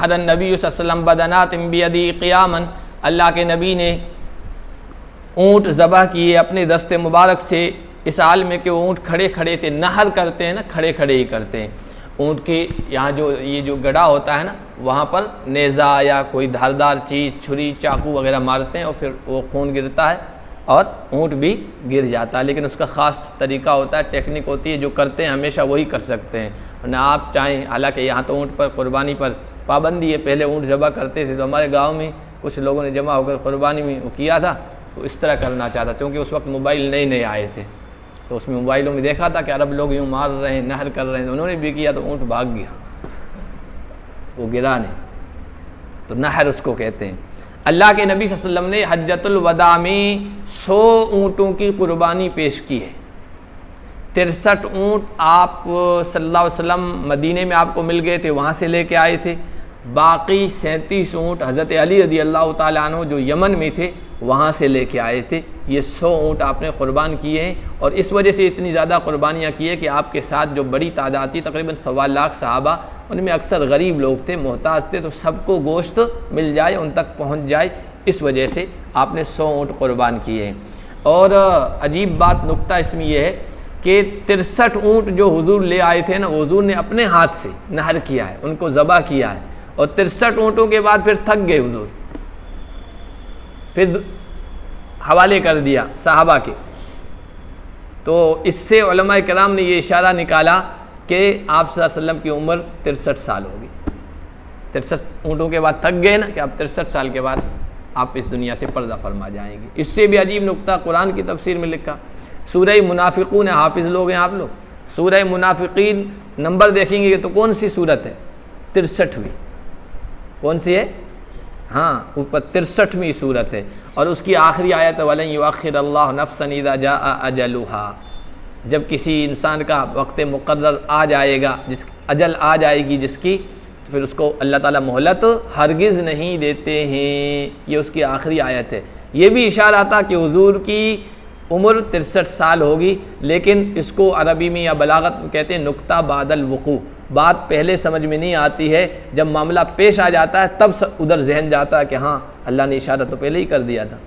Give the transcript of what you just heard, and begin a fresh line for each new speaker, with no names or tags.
हदन नबी सल्लल्लाहु बदनात बियदी क़ियामन, अल्लाह के नबी ने ऊँट ज़बह किए अपने दस्ते मुबारक से, इस हाल में कि वो ऊँट खड़े खड़े थे। नहर करते हैं ना, खड़े खड़े ही करते हैं। ऊँट के यहाँ जो ये जो गड़ा होता है ना, वहाँ पर नेज़ा या कोई धारदार चीज़, छुरी चाकू वगैरह मारते हैं और फिर वो खून गिरता है और ऊँट भी गिर जाता है। लेकिन उसका ख़ास तरीका होता है, टेक्निक होती है, जो करते हैं हमेशा वही कर सकते हैं। वरना आप चाहें, हालांकि यहाँ तो ऊँट पर कुर्बानी पर पाबंदी है। पहले ऊँट ज़बह करते थे तो हमारे गाँव में कुछ लोगों ने जमा होकर कुर्बानी में वो किया था, तो इस तरह करना चाहता, क्योंकि उस वक्त मोबाइल नए नए आए थे। तो उसमें मोबाइलों में देखा था कि अरब लोग यूँ मार रहे हैं, नहर कर रहे हैं, उन्होंने भी किया तो ऊँट भाग गया, वो गिरा नहीं। तो नहर उसको कहते हैं। अल्लाह के नबी सल्लल्लाहु अलैहि वसल्लम ने हज्जतुल वदा में 100 ऊँटों की कुर्बानी पेश की है। 63 ऊँट आप सल्लल्लाहु अलैहि वसल्लम मदीने में आपको मिल गए थे, वहाँ से लेके आए थे। बाकी 37 ऊँट हज़रत अली रज़ी अल्लाह ताला अन्हु जो यमन में थे वहाँ से लेके आए थे। ये 100 ऊँट आपने कुर्बान किए हैं, और इस वजह से इतनी ज़्यादा कुर्बानियाँ की है कि आपके साथ जो बड़ी तादाद थी, तकरीबन 1.25 लाख सहाबा, उनमें अक्सर गरीब लोग थे, मोहताज थे, तो सबको गोश्त मिल जाए, उन तक पहुँच जाए, इस वजह से आपने 100 ऊँट कुर्बान किए हैं। और अजीब बात, नुक्ता इसमें यह है कि 63 ऊँट जो हुजूर ले आए थे ना, हुजूर ने अपने हाथ से नहर किया है, उनको ज़बह किया है, और 63 ऊँटों के बाद फिर थक गए हुजूर, फिर हवाले कर दिया सहाबा के। तो इससे उलमाए किराम ने ये इशारा निकाला कि आप सल्लल्लाहु अलैहि वसल्लम की उम्र 63 साल होगी। 63 ऊँटों के बाद थक गए ना, कि आप 63 साल के बाद आप इस दुनिया से पर्दा फरमा जाएंगे। इससे भी अजीब नुक्ता कुरान की तफसीर में लिखा, सूरह मुनाफिकून है, हाफिज़ लोग हैं आप लोग, सूरह मुनाफिकीन नंबर देखेंगे तो कौन सी सूरत है? 63वीं। कौन सी है? हाँ, ऊपर 63वीं सूरत है, और उसकी आखिरी आयत वलन युअख्खिरुल्लाहु नफ्सन इज़ा जाअ अजलुहा, जब किसी इंसान का वक्त मुक़र्रर आ जाएगा, जिस अजल आ जाएगी जिसकी, तो फिर उसको अल्लाह ताला मोहलत हरगिज़ नहीं देते हैं। ये उसकी आखिरी आयत है। ये भी इशारा था कि हुजूर की उम्र 63 साल होगी, लेकिन इसको अरबी में या बलागत में कहते हैं नुक्ता बादल वक़ू। बात पहले समझ में नहीं आती है, जब मामला पेश आ जाता है तब उधर जहन जाता है कि हाँ, अल्लाह ने इशारा तो पहले ही कर दिया था।